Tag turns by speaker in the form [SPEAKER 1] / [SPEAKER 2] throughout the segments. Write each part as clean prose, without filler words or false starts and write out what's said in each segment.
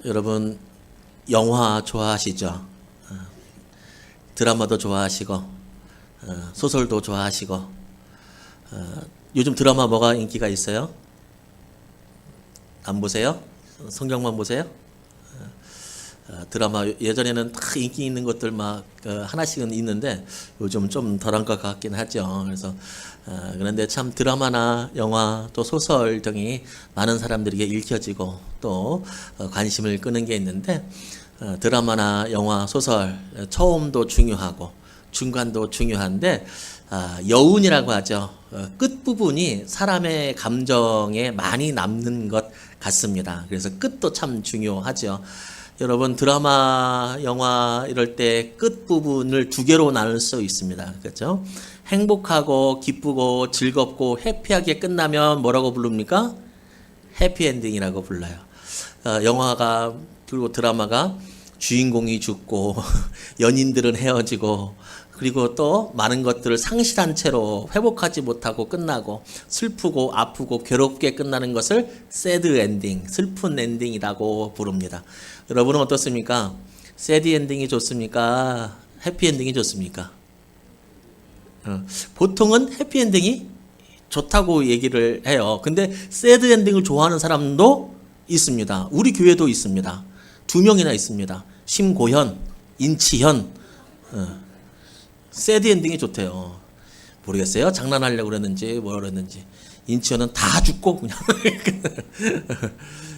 [SPEAKER 1] 여러분 영화 좋아하시죠? 드라마도 좋아하시고 소설도 좋아하시고 요즘 드라마 뭐가 인기가 있어요? 안 보세요? 성경만 보세요? 드라마 예전에는 다 인기 있는 것들 막 하나씩은 있는데 요즘 좀 덜한 것 같긴 하죠. 그래서 그런데 참 드라마나 영화 또 소설 등이 많은 사람들에게 읽혀지고 또 관심을 끄는 게 있는데 드라마나 영화 소설 처음도 중요하고 중간도 중요한데 여운이라고 하죠. 끝부분이 사람의 감정에 많이 남는 것 같습니다. 그래서 끝도 참 중요하죠. 여러분 드라마, 영화 이럴 때 끝부분을 두 개로 나눌 수 있습니다. 그렇죠? 행복하고 기쁘고 즐겁고 해피하게 끝나면 뭐라고 부릅니까? 해피엔딩이라고 불러요. 영화가 그리고 드라마가 주인공이 죽고 연인들은 헤어지고 그리고 또 많은 것들을 상실한 채로 회복하지 못하고 끝나고 슬프고 아프고 괴롭게 끝나는 것을 새드 엔딩, 슬픈 엔딩이라고 부릅니다. 여러분은 어떻습니까? 새드 엔딩이 좋습니까? 해피 엔딩이 좋습니까? 보통은 해피 엔딩이 좋다고 얘기를 해요. 근데 새드 엔딩을 좋아하는 사람도 있습니다. 우리 교회도 있습니다. 2명이나 있습니다. 심고현, 인치현. 새드 엔딩이 좋대요. 모르겠어요. 장난하려고 그랬는지 뭐라 그랬는지. 인치현은 다 죽고 그냥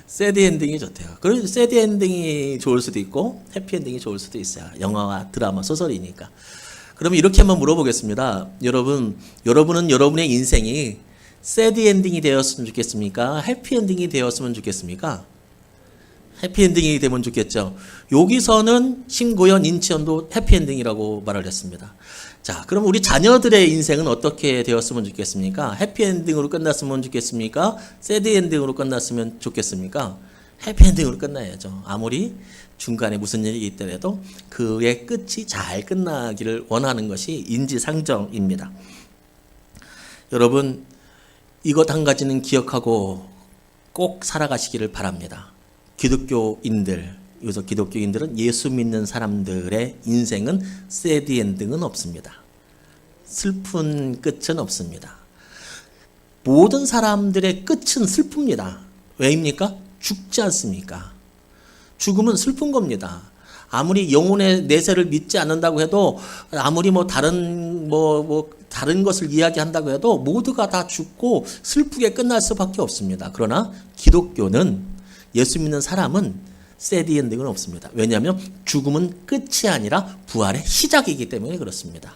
[SPEAKER 1] 새드 엔딩이 좋대요. 그리고 새드 엔딩이 좋을 수도 있고 해피 엔딩이 좋을 수도 있어요. 영화와 드라마, 소설이니까. 그러면 이렇게 한번 물어보겠습니다. 여러분은 여러분의 인생이 새드 엔딩이 되었으면 좋겠습니까? 해피 엔딩이 되었으면 좋겠습니까? 해피엔딩이 되면 좋겠죠. 여기서는 심고현, 인치현도 해피엔딩이라고 말을 했습니다. 자, 그럼 우리 자녀들의 인생은 어떻게 되었으면 좋겠습니까? 해피엔딩으로 끝났으면 좋겠습니까? 새드엔딩으로 끝났으면 좋겠습니까? 해피엔딩으로 끝나야죠. 아무리 중간에 무슨 일이 있더라도 그의 끝이 잘 끝나기를 원하는 것이 인지상정입니다. 여러분, 이것 한 가지는 기억하고 꼭 살아가시기를 바랍니다. 기독교인들, 여기서 기독교인들은 예수 믿는 사람들의 인생은 새드 엔딩은 없습니다. 슬픈 끝은 없습니다. 모든 사람들의 끝은 슬픕니다. 왜입니까? 죽지 않습니까? 죽음은 슬픈 겁니다. 아무리 영혼의 내세를 믿지 않는다고 해도 아무리 다른 것을 이야기한다고 해도 모두가 다 죽고 슬프게 끝날 수밖에 없습니다. 그러나 기독교는 예수 믿는 사람은 새드 엔딩은 없습니다. 왜냐하면 죽음은 끝이 아니라 부활의 시작이기 때문에 그렇습니다.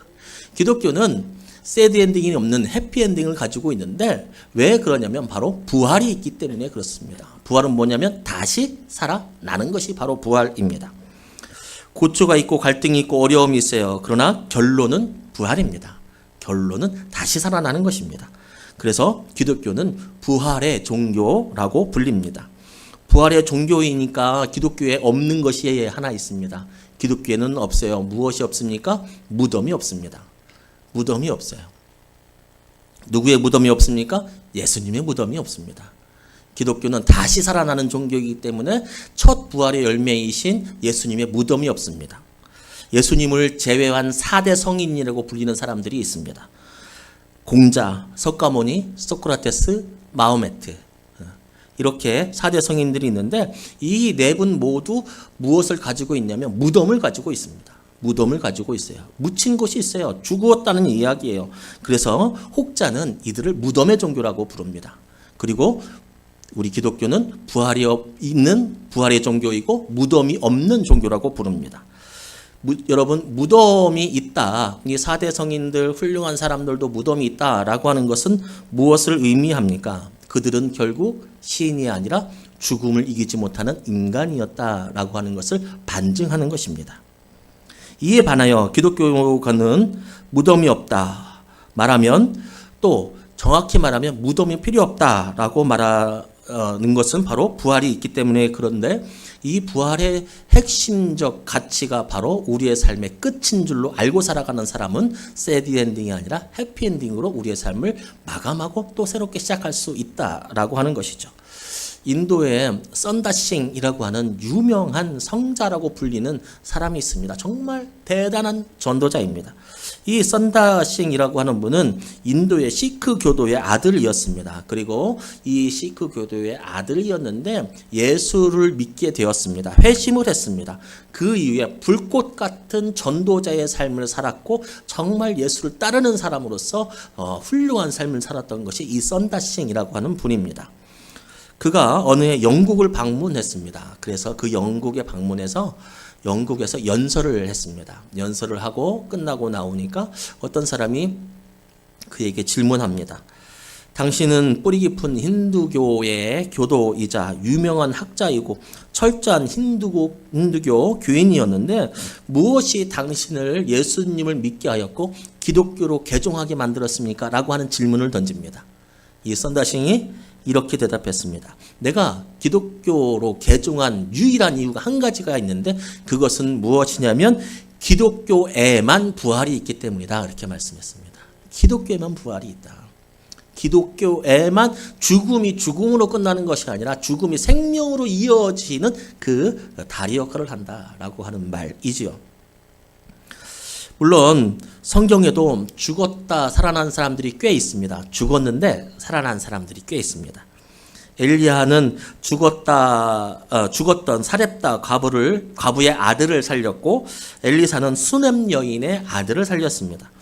[SPEAKER 1] 기독교는 새드 엔딩이 없는 해피 엔딩을 가지고 있는데 왜 그러냐면 바로 부활이 있기 때문에 그렇습니다. 부활은 뭐냐면 다시 살아나는 것이 바로 부활입니다. 고초가 있고 갈등이 있고 어려움이 있어요. 그러나 결론은 부활입니다. 결론은 다시 살아나는 것입니다. 그래서 기독교는 부활의 종교라고 불립니다. 부활의 종교이니까 기독교에 없는 것이 하나 있습니다. 기독교에는 없어요. 무엇이 없습니까? 무덤이 없습니다. 무덤이 없어요. 누구의 무덤이 없습니까? 예수님의 무덤이 없습니다. 기독교는 다시 살아나는 종교이기 때문에 첫 부활의 열매이신 예수님의 무덤이 없습니다. 예수님을 제외한 4대 성인이라고 불리는 사람들이 있습니다. 공자, 석가모니, 소크라테스, 마호메트 이렇게 4대 성인들이 있는데 이 네 분 모두 무엇을 가지고 있냐면 무덤을 가지고 있습니다. 무덤을 가지고 있어요. 묻힌 곳이 있어요. 죽었다는 이야기예요. 그래서 혹자는 이들을 무덤의 종교라고 부릅니다. 그리고 우리 기독교는 부활이 있는 부활의 종교이고 무덤이 없는 종교라고 부릅니다. 여러분 무덤이 있다. 이 4대 성인들 훌륭한 사람들도 무덤이 있다라고 하는 것은 무엇을 의미합니까? 그들은 결국 시인이 아니라 죽음을 이기지 못하는 인간이었다라고 하는 것을 반증하는 것입니다. 이에 반하여 기독교가는 무덤이 없다 말하면 또 정확히 말하면 무덤이 필요 없다라고 말하는 것은 바로 부활이 있기 때문에 그런데 이 부활의 핵심적 가치가 바로 우리의 삶의 끝인 줄로 알고 살아가는 사람은 새드 엔딩이 아니라 해피 엔딩으로 우리의 삶을 마감하고 또 새롭게 시작할 수 있다라고 하는 것이죠. 인도에 선다싱이라고 하는 유명한 성자라고 불리는 사람이 있습니다. 정말 대단한 전도자입니다. 이 선다싱이라고 하는 분은 인도의 시크 교도의 아들이었습니다. 그리고 이 시크 교도의 아들이었는데 예수를 믿게 되었습니다. 회심을 했습니다. 그 이후에 불꽃 같은 전도자의 삶을 살았고 정말 예수를 따르는 사람으로서 훌륭한 삶을 살았던 것이 이 선다싱이라고 하는 분입니다. 그가 어느 해 영국을 방문했습니다. 그래서 그 영국에 방문해서 영국에서 연설을 했습니다. 연설을 하고 끝나고 나오니까 어떤 사람이 그에게 질문합니다. 당신은 뿌리 깊은 힌두교의 교도이자 유명한 학자이고 철저한 힌두교 교인이었는데 무엇이 당신을 예수님을 믿게 하였고 기독교로 개종하게 만들었습니까? 라고 하는 질문을 던집니다. 이 선다싱이 이렇게 대답했습니다. 내가 기독교로 개종한 유일한 이유가 한 가지가 있는데 그것은 무엇이냐면 기독교에만 부활이 있기 때문이다. 이렇게 말씀했습니다. 기독교에만 부활이 있다. 기독교에만 죽음이 죽음으로 끝나는 것이 아니라 죽음이 생명으로 이어지는 그 다리 역할을 한다라고 하는 말이지요. 물론 성경에도 죽었다 살아난 사람들이 꽤 있습니다. 죽었는데 살아난 사람들이 꽤 있습니다. 엘리야는 죽었던 사렙다 과부의 아들을 살렸고 엘리사는 수넴 여인의 아들을 살렸습니다.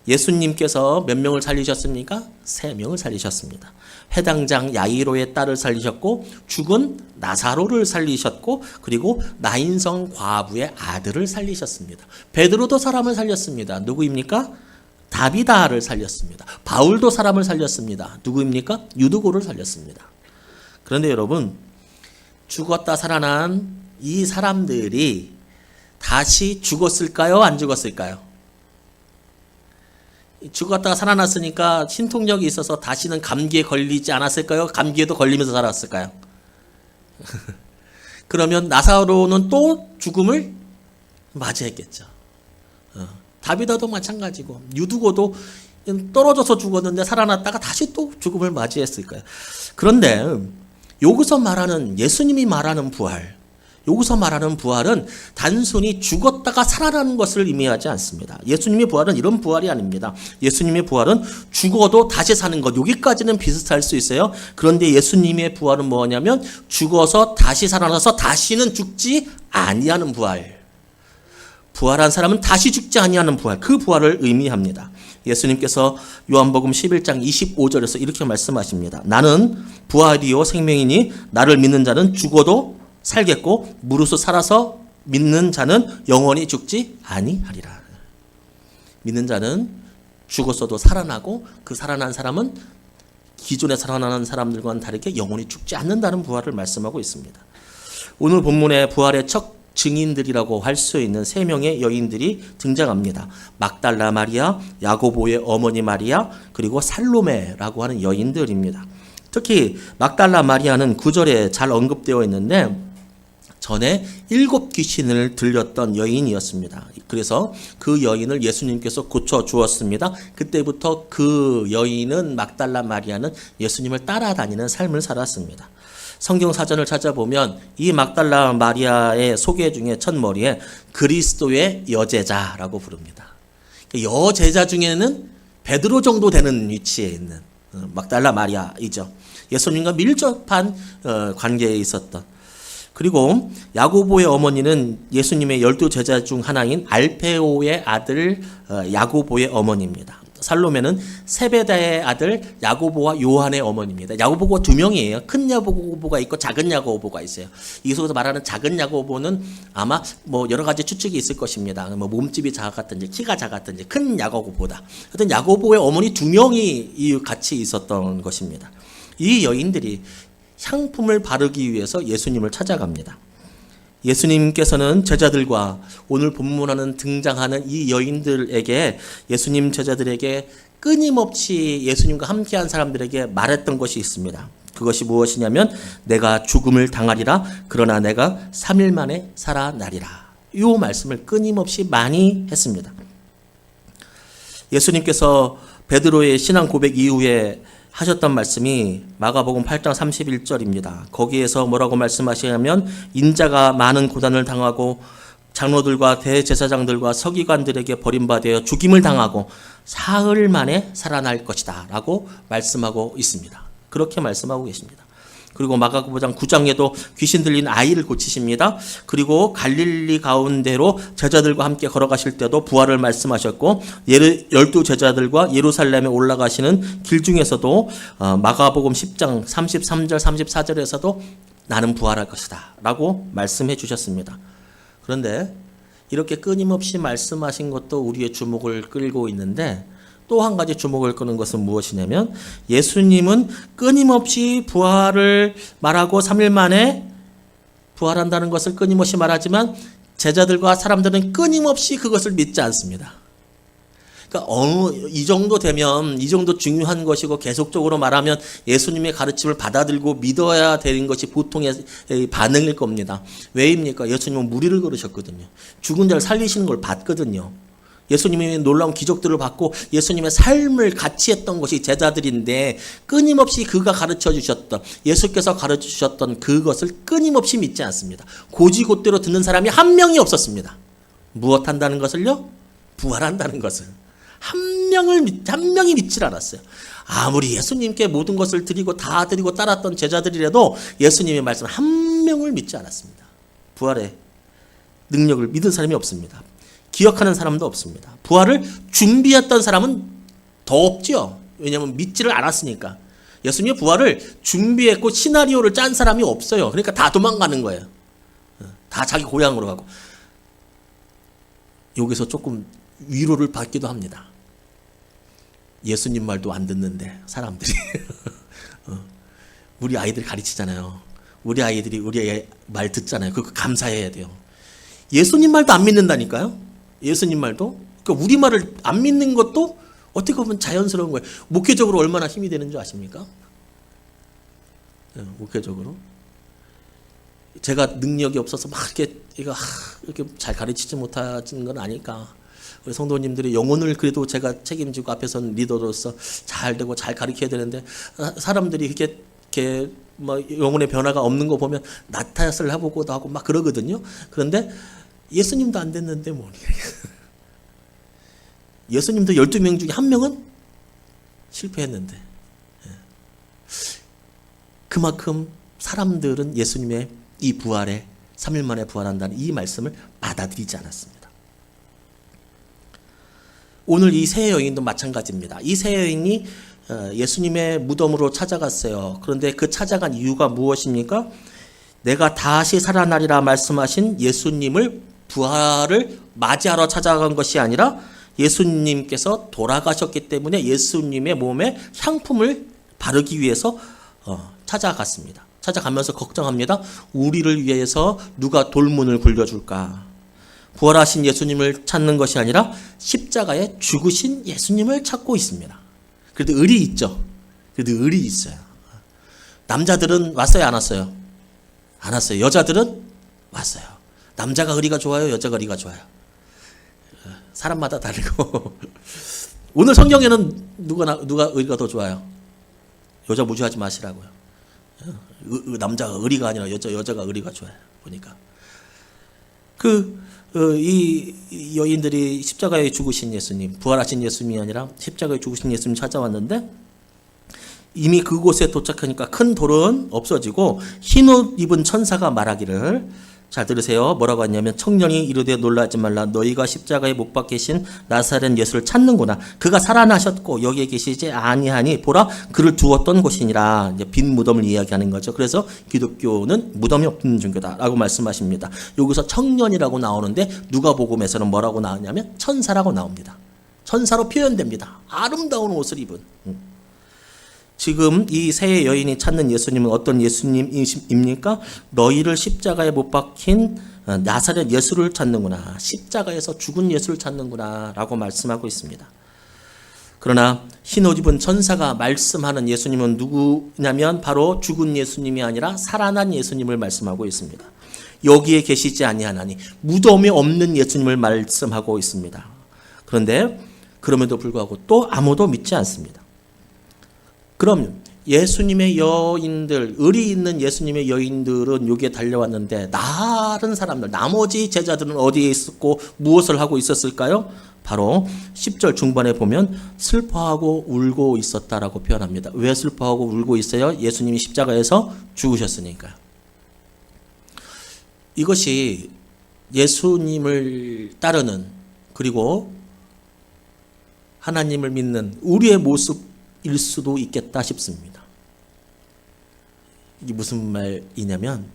[SPEAKER 1] 예수님께서 몇 명을 살리셨습니까? 3명을 살리셨습니다. 회당장 야이로의 딸을 살리셨고 죽은 나사로를 살리셨고 그리고 나인성 과부의 아들을 살리셨습니다. 베드로도 사람을 살렸습니다. 누구입니까? 다비다를 살렸습니다. 바울도 사람을 살렸습니다. 누구입니까? 유두고를 살렸습니다. 그런데 여러분, 죽었다 살아난 이 사람들이 다시 죽었을까요? 안 죽었을까요? 죽었다가 살아났으니까 신통력이 있어서 다시는 감기에 걸리지 않았을까요? 감기에도 걸리면서 살았을까요? 그러면 나사로는 또 죽음을 맞이했겠죠. 다비다도 마찬가지고 유두고도 떨어져서 죽었는데 살아났다가 다시 또 죽음을 맞이했을까요? 그런데 여기서 말하는 예수님이 말하는 부활, 여기서 말하는 부활은 단순히 죽었다가 살아나는 것을 의미하지 않습니다. 예수님의 부활은 이런 부활이 아닙니다. 예수님의 부활은 죽어도 다시 사는 것, 여기까지는 비슷할 수 있어요. 그런데 예수님의 부활은 뭐냐면 죽어서 다시 살아나서 다시는 죽지 아니하는 부활. 부활한 사람은 다시 죽지 아니하는 부활, 그 부활을 의미합니다. 예수님께서 요한복음 11장 25절에서 이렇게 말씀하십니다. 나는 부활이요 생명이니 나를 믿는 자는 죽어도 살겠고 무릇을 살아서 믿는 자는 영원히 죽지 아니하리라. 믿는 자는 죽었어도 살아나고 그 살아난 사람은 기존에 살아나는 사람들과는 다르게 영원히 죽지 않는다는 부활을 말씀하고 있습니다. 오늘 본문의 부활의 첫 증인들이라고 할 수 있는 3명의 여인들이 등장합니다. 막달라 마리아, 야고보의 어머니 마리아, 그리고 살로메라고 하는 여인들입니다. 특히 막달라 마리아는 9절에 잘 언급되어 있는데 전에 7 귀신을 들렸던 여인이었습니다. 그래서 그 여인을 예수님께서 고쳐 주었습니다. 그때부터 그 여인은 막달라 마리아는 예수님을 따라다니는 삶을 살았습니다. 성경 사전을 찾아보면 이 막달라 마리아의 소개 중에 첫머리에 그리스도의 여제자라고 부릅니다. 여제자 중에는 베드로 정도 되는 위치에 있는 막달라 마리아이죠. 예수님과 밀접한 관계에 있었던. 그리고 야고보의 어머니는 예수님의 12제자 중 하나인 알페오의 아들 야고보의 어머니입니다. 살로메는 세베다의 아들 야고보와 요한의 어머니입니다. 야고보가 2명이에요. 큰 야고보가 있고 작은 야고보가 있어요. 이곳에서 말하는 작은 야고보는 아마 뭐 여러 가지 추측이 있을 것입니다. 뭐 몸집이 작았든지 키가 작았든지 큰 야고보보다. 하여튼 야고보의 어머니 2명이 같이 있었던 것입니다. 이 여인들이 향품을 바르기 위해서 예수님을 찾아갑니다. 예수님께서는 제자들과 오늘 본문에는 등장하는 이 여인들에게 예수님 제자들에게 끊임없이 예수님과 함께한 사람들에게 말했던 것이 있습니다. 그것이 무엇이냐면 내가 죽음을 당하리라 그러나 내가 3일 만에 살아나리라. 이 말씀을 끊임없이 많이 했습니다. 예수님께서 베드로의 신앙 고백 이후에 하셨던 말씀이 마가복음 8장 31절입니다. 거기에서 뭐라고 말씀하시냐면 인자가 많은 고난을 당하고 장로들과 대제사장들과 서기관들에게 버림받아 죽임을 당하고 사흘 만에 살아날 것이다 라고 말씀하고 있습니다. 그렇게 말씀하고 계십니다. 그리고 마가복음 9장에도 귀신 들린 아이를 고치십니다. 그리고 갈릴리 가운데로 제자들과 함께 걸어가실 때도 부활을 말씀하셨고 12 제자들과 예루살렘에 올라가시는 길 중에서도 마가복음 10장 33절 34절에서도 나는 부활할 것이다 라고 말씀해 주셨습니다. 그런데 이렇게 끊임없이 말씀하신 것도 우리의 주목을 끌고 있는데 또 한 가지 주목을 끄는 것은 무엇이냐면 예수님은 끊임없이 부활을 말하고 3일 만에 부활한다는 것을 끊임없이 말하지만 제자들과 사람들은 끊임없이 그것을 믿지 않습니다. 그러니까 이 정도 되면 이 정도 중요한 것이고 계속적으로 말하면 예수님의 가르침을 받아들고 믿어야 되는 것이 보통의 반응일 겁니다. 왜입니까? 예수님은 무리를 걸으셨거든요. 죽은 자를 살리시는 걸 봤거든요. 예수님이 놀라운 기적들을 받고 예수님의 삶을 같이 했던 것이 제자들인데 끊임없이 그가 가르쳐 주셨던 예수께서 가르쳐 주셨던 그것을 끊임없이 믿지 않습니다. 고지곳대로 듣는 사람이 한 명이 없었습니다. 무엇 한다는 것을요? 부활한다는 것을. 한 명이 믿질 않았어요. 아무리 예수님께 모든 것을 드리고 다 드리고 따랐던 제자들이라도 예수님의 말씀 한 명을 믿지 않았습니다. 부활의 능력을 믿은 사람이 없습니다. 기억하는 사람도 없습니다. 부활을 준비했던 사람은 더 없죠. 왜냐하면 믿지를 않았으니까. 예수님의 부활을 준비했고 시나리오를 짠 사람이 없어요. 그러니까 다 도망가는 거예요. 다 자기 고향으로 가고. 여기서 조금 위로를 받기도 합니다. 예수님 말도 안 듣는데 사람들이 우리 아이들 가르치잖아요. 우리 아이들이 우리 말 듣잖아요. 그거 감사해야 돼요. 예수님 말도 안 믿는다니까요. 예수님 말도. 그러니까 우리 말을 안 믿는 것도 어떻게 보면 자연스러운 거예요. 목회적으로 얼마나 힘이 되는 줄 아십니까? 목회적으로. 제가 능력이 없어서 막 이렇게 잘 가르치지 못하는 건 아닐까. 우리 성도님들이 영혼을 그래도 제가 책임지고 앞에서는 리더로서 잘 되고 잘 가르쳐야 되는데 사람들이 이렇게 뭐 영혼의 변화가 없는 거 보면 나타났을 해보고도 하고 막 그러거든요. 그런데 예수님도 안 됐는데 뭐니. 예수님도 12명 중에 한 명은 실패했는데. 그만큼 사람들은 예수님의 이 부활에 3일 만에 부활한다는 이 말씀을 받아들이지 않았습니다. 오늘 이 세 여인도 마찬가지입니다. 이 세 여인이 예수님의 무덤으로 찾아갔어요. 그런데 그 찾아간 이유가 무엇입니까? 내가 다시 살아나리라 말씀하신 예수님을 부활을 맞이하러 찾아간 것이 아니라 예수님께서 돌아가셨기 때문에 예수님의 몸에 향품을 바르기 위해서 찾아갔습니다. 찾아가면서 걱정합니다. 우리를 위해서 누가 돌문을 굴려줄까? 부활하신 예수님을 찾는 것이 아니라 십자가에 죽으신 예수님을 찾고 있습니다. 그래도 의리 있죠. 그래도 의리 있어요. 남자들은 왔어요, 안 왔어요? 안 왔어요. 여자들은 왔어요. 남자가 의리가 좋아요, 여자가 의리가 좋아요. 사람마다 다르고. 오늘 성경에는 누가 의리가 더 좋아요? 여자 무시하지 마시라고요. 남자가 의리가 아니라 여자가 의리가 좋아요. 보니까 이 여인들이 십자가에 죽으신 예수님, 부활하신 예수님이 아니라 십자가에 죽으신 예수님 찾아왔는데 이미 그곳에 도착하니까 큰 돌은 없어지고 흰 옷 입은 천사가 말하기를, 잘 들으세요. 뭐라고 했냐면 청년이 이르되 놀라지 말라. 너희가 십자가에 못 박히신 나사렛 예수를 찾는구나. 그가 살아나셨고 여기에 계시지 아니하니 보라 그를 두었던 곳이니라. 이제 빈 무덤을 이야기하는 거죠. 그래서 기독교는 무덤이 없는 종교다라고 말씀하십니다. 여기서 청년이라고 나오는데 누가복음에서는 뭐라고 나오냐면 천사라고 나옵니다. 천사로 표현됩니다. 아름다운 옷을 입은. 지금 이 세 여인이 찾는 예수님은 어떤 예수님입니까? 너희를 십자가에 못 박힌 나사렛 예수를 찾는구나. 십자가에서 죽은 예수를 찾는구나 라고 말씀하고 있습니다. 그러나 흰 옷 입은 천사가 말씀하는 예수님은 누구냐면 바로 죽은 예수님이 아니라 살아난 예수님을 말씀하고 있습니다. 여기에 계시지 아니하나니 무덤이 없는 예수님을 말씀하고 있습니다. 그런데 그럼에도 불구하고 또 아무도 믿지 않습니다. 그럼 예수님의 여인들, 의리 있는 예수님의 여인들은 여기에 달려왔는데 다른 사람들, 나머지 제자들은 어디에 있었고 무엇을 하고 있었을까요? 바로 10절 중반에 보면 슬퍼하고 울고 있었다라고 표현합니다. 왜 슬퍼하고 울고 있어요? 예수님이 십자가에서 죽으셨으니까요. 이것이 예수님을 따르는, 그리고 하나님을 믿는 우리의 모습일 수도 있겠다 싶습니다. 이게 무슨 말이냐면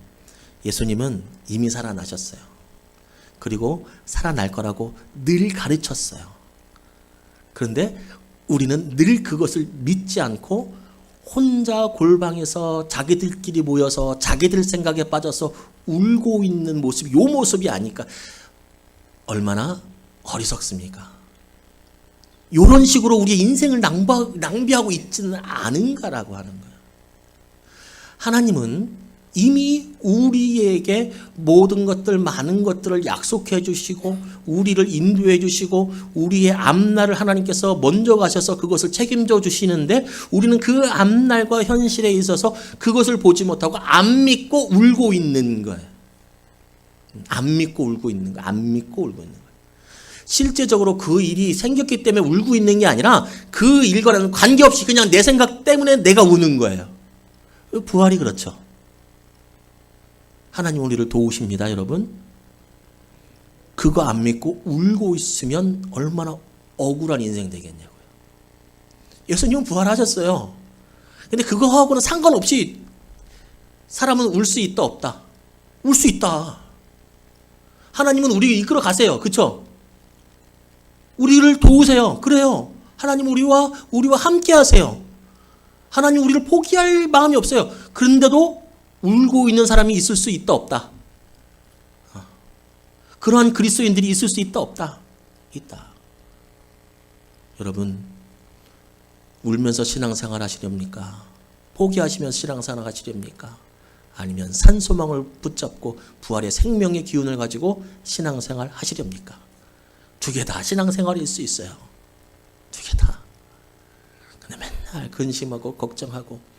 [SPEAKER 1] 예수님은 이미 살아나셨어요. 그리고 살아날 거라고 늘 가르쳤어요. 그런데 우리는 늘 그것을 믿지 않고 혼자 골방에서 자기들끼리 모여서 자기들 생각에 빠져서 울고 있는 모습, 이 모습이 아니까 얼마나 어리석습니까? 이런 식으로 우리의 인생을 낭비하고 있지는 않은가라고 하는 거예요. 하나님은 이미 우리에게 모든 것들, 많은 것들을 약속해 주시고 우리를 인도해 주시고 우리의 앞날을 하나님께서 먼저 가셔서 그것을 책임져 주시는데 우리는 그 앞날과 현실에 있어서 그것을 보지 못하고 안 믿고 울고 있는 거예요. 안 믿고 울고 있는 거예요. 안 믿고 울고 있는 거예요. 실제적으로 그 일이 생겼기 때문에 울고 있는 게 아니라 그 일과는 관계없이 그냥 내 생각 때문에 내가 우는 거예요. 부활이 그렇죠. 하나님 우리를 도우십니다, 여러분. 그거 안 믿고 울고 있으면 얼마나 억울한 인생 되겠냐고요. 예수님은 부활하셨어요. 근데 그거하고는 상관없이 사람은 울 수 있다, 없다? 울 수 있다. 하나님은 우리를 이끌어 가세요. 그렇죠? 우리를 도우세요. 그래요. 하나님 우리와 함께 하세요. 하나님 우리를 포기할 마음이 없어요. 그런데도 울고 있는 사람이 있을 수 있다, 없다? 그러한 그리스도인들이 있을 수 있다, 없다? 있다. 여러분, 울면서 신앙생활 하시렵니까? 포기하시면서 신앙생활 하시렵니까? 아니면 산소망을 붙잡고 부활의 생명의 기운을 가지고 신앙생활 하시렵니까? 두 개 다 신앙생활일 수 있어요. 두 개 다. 근데 맨날 근심하고 걱정하고,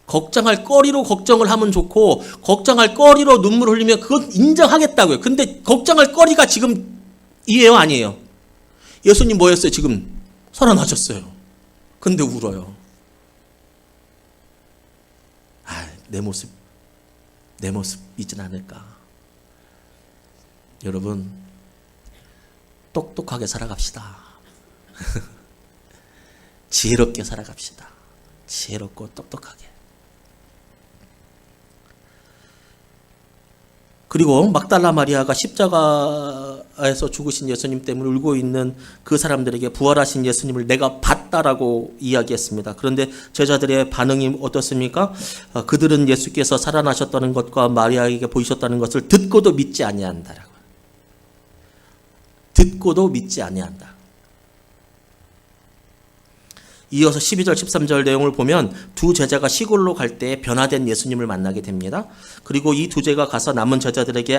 [SPEAKER 1] 걱정할 거리로 걱정을 하면 좋고 걱정할 거리로 눈물 흘리면 그건 인정하겠다고요. 근데 걱정할 거리가 지금 이에요, 아니에요? 예수님 뭐였어요? 지금 살아나셨어요. 근데 울어요. 내 모습 있진 않을까? 여러분, 똑똑하게 살아갑시다. 지혜롭게 살아갑시다. 지혜롭고 똑똑하게. 그리고 막달라 마리아가 십자가에서 죽으신 예수님 때문에 울고 있는 그 사람들에게 부활하신 예수님을 내가 봤다라고 이야기했습니다. 그런데 제자들의 반응이 어떻습니까? 그들은 예수께서 살아나셨다는 것과 마리아에게 보이셨다는 것을 듣고도 믿지 아니한다라고. 듣고도 믿지 아니한다. 이어서 12절 13절 내용을 보면 두 제자가 시골로 갈 때 변화된 예수님을 만나게 됩니다. 그리고 이 두 제자가 가서 남은 제자들에게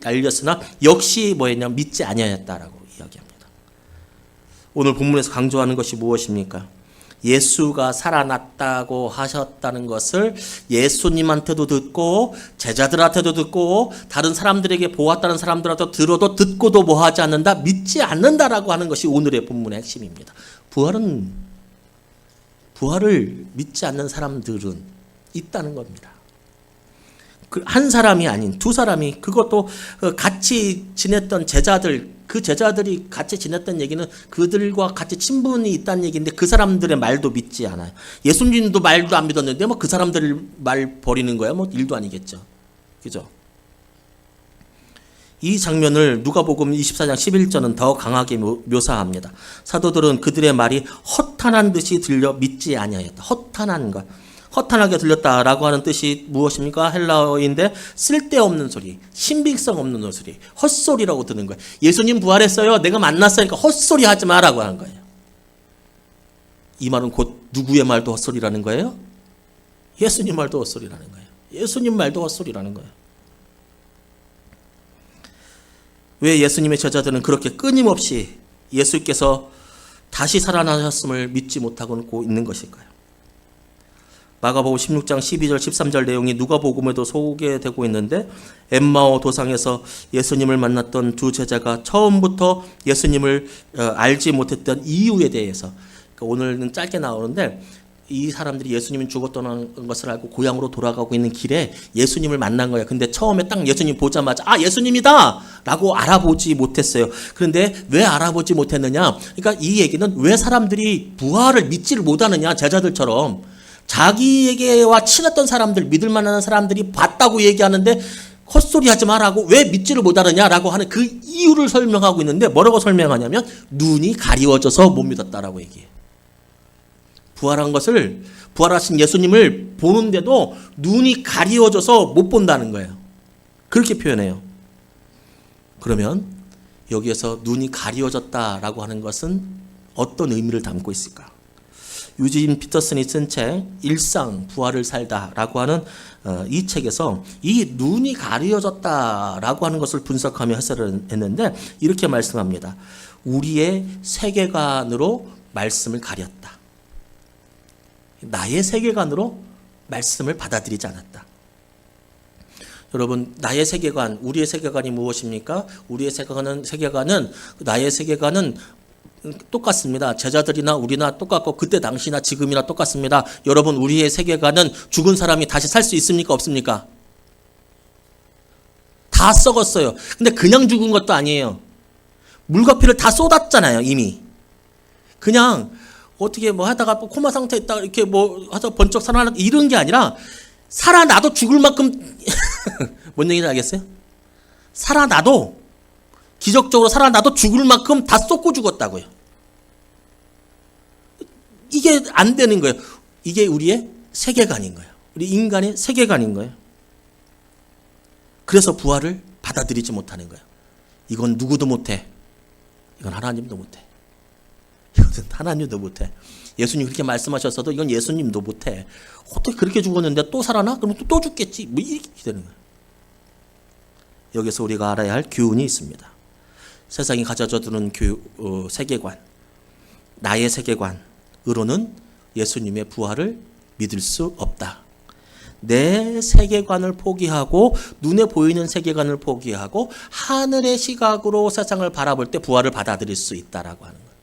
[SPEAKER 1] 알렸으나 역시 뭐였냐면 믿지 아니하였다라고 이야기합니다. 오늘 본문에서 강조하는 것이 무엇입니까? 예수가 살아났다고 하셨다는 것을 예수님한테도 듣고 제자들한테도 듣고 다른 사람들에게 보았다는 사람들한테도 들어도 듣고도 뭐하지 않는다? 믿지 않는다라고 하는 것이 오늘의 본문의 핵심입니다. 부활을 믿지 않는 사람들은 있다는 겁니다. 한 사람이 아닌 두 사람이, 그것도 같이 지냈던 제자들, 그 제자들이 같이 지냈던 얘기는 그들과 같이 친분이 있다는 얘기인데 그 사람들의 말도 믿지 않아요. 예수님도 말도 안 믿었는데 뭐 그 사람들 말 버리는 거야? 뭐 일도 아니겠죠. 그죠? 이 장면을 누가복음 24장 11절은 더 강하게 묘사합니다. 사도들은 그들의 말이 허탄한 듯이 들려 믿지 아니하였다. 허탄한 것. 허탄하게 들렸다라고 하는 뜻이 무엇입니까? 헬라어인데 쓸데없는 소리, 신빙성 없는 소리, 헛소리라고 드는 거예요. 예수님 부활했어요. 내가 만났으니까 헛소리 하지 마라고 하는 거예요. 이 말은 곧 누구의 말도 헛소리라는 거예요? 예수님 말도 헛소리라는 거예요. 예수님 말도 헛소리라는 거예요. 왜 예수님의 제자들은 그렇게 끊임없이 예수께서 다시 살아나셨음을 믿지 못하고 있는 것일까요? 마가복음 16장 12절 13절 내용이 누가복음에도 소개되고 있는데, 엠마오 도상에서 예수님을 만났던 두 제자가 처음부터 예수님을 알지 못했던 이유에 대해서, 그러니까 오늘은 짧게 나오는데, 이 사람들이 예수님이 죽었다는 것을 알고 고향으로 돌아가고 있는 길에 예수님을 만난 거예요. 근데 처음에 딱 예수님 보자마자 아, 예수님이다! 라고 알아보지 못했어요. 그런데 왜 알아보지 못했느냐? 그러니까 이 얘기는 왜 사람들이 부활을 믿지를 못하느냐, 제자들처럼. 자기에게와 친했던 사람들, 믿을 만한 사람들이 봤다고 얘기하는데 헛소리 하지 말라고 왜 믿지를 못하느냐라고 하는 그 이유를 설명하고 있는데, 뭐라고 설명하냐면 눈이 가리워져서 못 믿었다라고 얘기해요. 부활한 것을, 부활하신 예수님을 보는데도 눈이 가리워져서 못 본다는 거예요. 그렇게 표현해요. 그러면 여기에서 눈이 가리워졌다라고 하는 것은 어떤 의미를 담고 있을까? 유진 피터슨이 쓴 책 일상 부활을 살다라고 하는 이 책에서 이 눈이 가리워졌다라고 하는 것을 분석하며 해설을 했는데, 이렇게 말씀합니다. 우리의 세계관으로 말씀을 가렸다. 나의 세계관으로 말씀을 받아들이지 않았다. 여러분, 나의 세계관, 우리의 세계관이 무엇입니까? 우리의 세계관은 나의 세계관은 똑같습니다. 제자들이나 우리나 똑같고 그때 당시나 지금이나 똑같습니다. 여러분, 우리의 세계관은 죽은 사람이 다시 살 수 있습니까? 없습니까? 다 썩었어요. 근데 그냥 죽은 것도 아니에요. 물과 피를 다 쏟았잖아요, 이미. 그냥 어떻게 뭐 하다가 코마 상태에 있다가 이렇게 뭐 하다 번쩍 살아나, 이런 게 아니라 살아나도 죽을 만큼 뭔 얘기인지 알겠어요? 살아나도, 기적적으로 살아나도 죽을 만큼 다 쏟고 죽었다고요. 이게 안 되는 거예요. 이게 우리의 세계관인 거예요. 우리 인간의 세계관인 거예요. 그래서 부활을 받아들이지 못하는 거예요. 이건 누구도 못해. 이건 하나님도 못해. 이건 하나님도 못해. 예수님 그렇게 말씀하셨어도 이건 예수님도 못해. 어떻게 그렇게 죽었는데 또 살아나? 그러면 또 죽겠지. 뭐 이렇게 되는 거예요. 여기서 우리가 알아야 할 교훈이 있습니다. 세상이 가져다주는 세계관, 나의 세계관으로는 예수님의 부활을 믿을 수 없다. 내 세계관을 포기하고 눈에 보이는 세계관을 포기하고 하늘의 시각으로 세상을 바라볼 때 부활을 받아들일 수 있다라고 하는 거예요.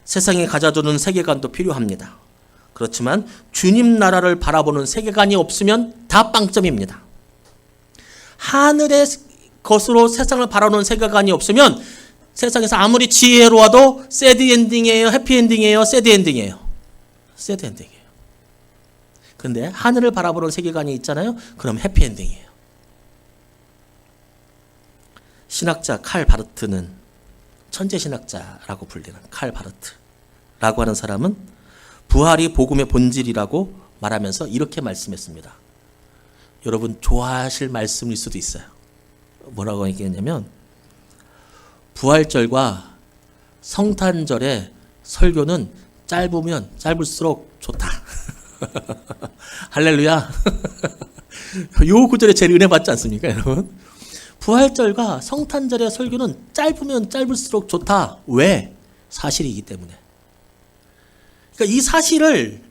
[SPEAKER 1] 세상이 가져주는 세계관도 필요합니다. 그렇지만 주님 나라를 바라보는 세계관이 없으면 다 빵점입니다. 하늘의 것으로 세상을 바라보는 세계관이 없으면 세상에서 아무리 지혜로워도 새드 엔딩이에요, 해피 엔딩이에요, 새드 엔딩이에요. 새드 엔딩이에요. 그런데 하늘을 바라보는 세계관이 있잖아요. 그럼 해피 엔딩이에요. 신학자 칼 바르트는, 천재 신학자라고 불리는 칼 바르트라고 하는 사람은 부활이 복음의 본질이라고 말하면서 이렇게 말씀했습니다. 여러분 좋아하실 말씀일 수도 있어요. 뭐라고 얘기했냐면, 부활절과 성탄절의 설교는 짧으면 짧을수록 좋다. 할렐루야. 요 구절에 제일 은혜 받지 않습니까, 여러분? 부활절과 성탄절의 설교는 짧으면 짧을수록 좋다. 왜? 사실이기 때문에. 그러니까 이 사실을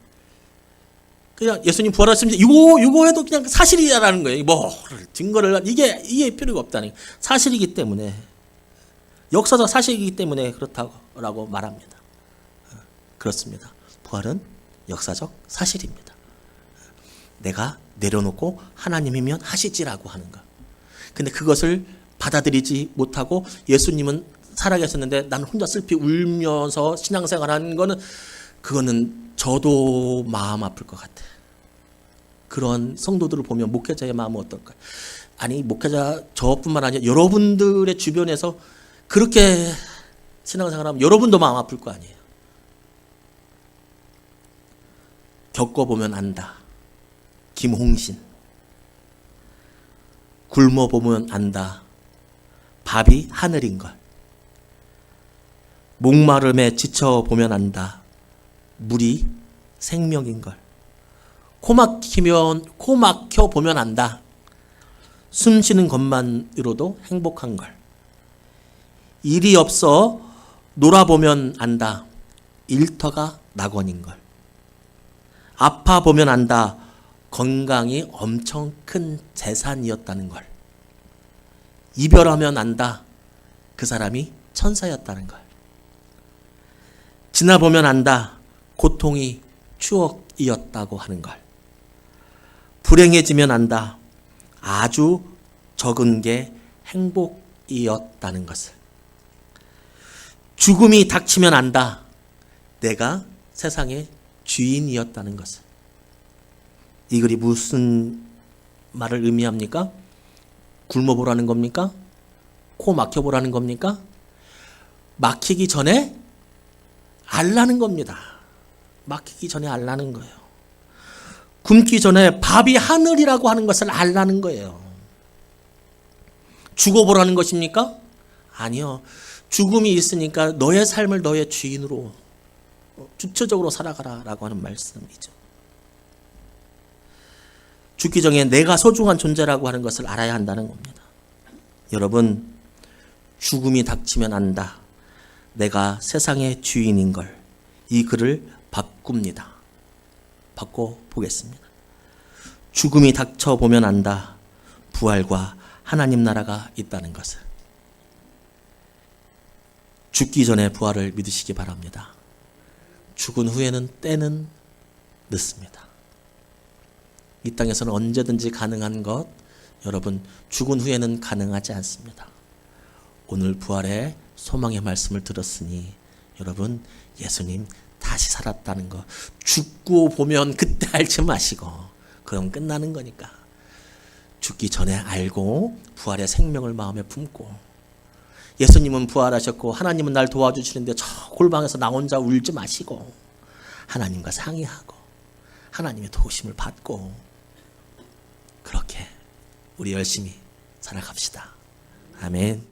[SPEAKER 1] 그냥 예수님 부활하시면 이거 해도 그냥 사실이라는 거예요. 뭐 증거를 이게 필요가 없다는 거예요. 사실이기 때문에, 역사적 사실이기 때문에 그렇다고 말합니다. 그렇습니다. 부활은 역사적 사실입니다. 내가 내려놓고 하나님이면 하시지라고 하는 거. 근데 그것을 받아들이지 못하고 예수님은 살아계셨는데 나는 혼자 슬피 울면서 신앙생활하는 거는, 그거는 저도 마음 아플 것 같아. 그런 성도들을 보면 목회자의 마음은 어떨까요? 아니, 목회자 저뿐만 아니라 여러분들의 주변에서 그렇게 신앙생활하면 여러분도 마음 아플 거 아니에요. 겪어보면 안다. 김홍신. 굶어보면 안다. 밥이 하늘인 걸. 목마름에 지쳐보면 안다. 물이 생명인 걸. 코 막혀보면 안다. 숨 쉬는 것만으로도 행복한 걸. 일이 없어 놀아보면 안다. 일터가 낙원인 걸. 아파 보면 안다. 건강이 엄청 큰 재산이었다는 걸. 이별하면 안다. 그 사람이 천사였다는 걸. 지나보면 안다. 고통이 추억이었다고 하는 걸. 불행해지면 안다. 아주 적은 게 행복이었다는 것을. 죽음이 닥치면 안다. 내가 세상의 주인이었다는 것을. 이 글이 무슨 말을 의미합니까? 굶어보라는 겁니까? 코 막혀보라는 겁니까? 막히기 전에 알라는 겁니다. 막히기 전에 알라는 거예요. 굶기 전에 밥이 하늘이라고 하는 것을 알라는 거예요. 죽어보라는 것입니까? 아니요. 죽음이 있으니까 너의 삶을 너의 주인으로 주체적으로 살아가라라고 하는 말씀이죠. 죽기 전에 내가 소중한 존재라고 하는 것을 알아야 한다는 겁니다. 여러분, 죽음이 닥치면 안다. 내가 세상의 주인인 걸. 이 글을 바꿉니다. 바꿔보겠습니다. 죽음이 닥쳐보면 안다. 부활과 하나님 나라가 있다는 것을. 죽기 전에 부활을 믿으시기 바랍니다. 죽은 후에는 때는 늦습니다. 이 땅에서는 언제든지 가능한 것, 여러분, 죽은 후에는 가능하지 않습니다. 오늘 부활의 소망의 말씀을 들었으니 여러분, 예수님 다시 살았다는 거 죽고 보면 그때 알지 마시고, 그럼 끝나는 거니까 죽기 전에 알고 부활의 생명을 마음에 품고, 예수님은 부활하셨고 하나님은 날 도와주시는데 저 골방에서 나 혼자 울지 마시고 하나님과 상의하고 하나님의 도우심을 받고 그렇게 우리 열심히 살아갑시다. 아멘.